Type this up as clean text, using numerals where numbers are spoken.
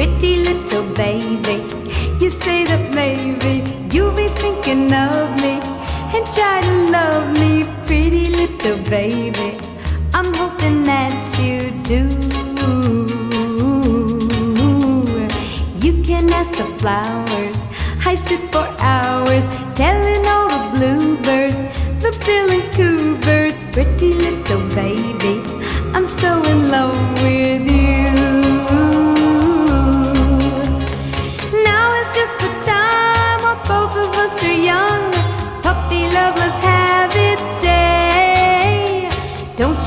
pretty little baby. You say that maybe you'll be thinking of me and try to love me, pretty little baby. I'm hoping that you do. You can ask the flowers, I sit for hours telling all the bluebirds, the bill and coo birds, pretty little baby, I'm so in love with you. Now is just the time while both of us are young. Puppy love must have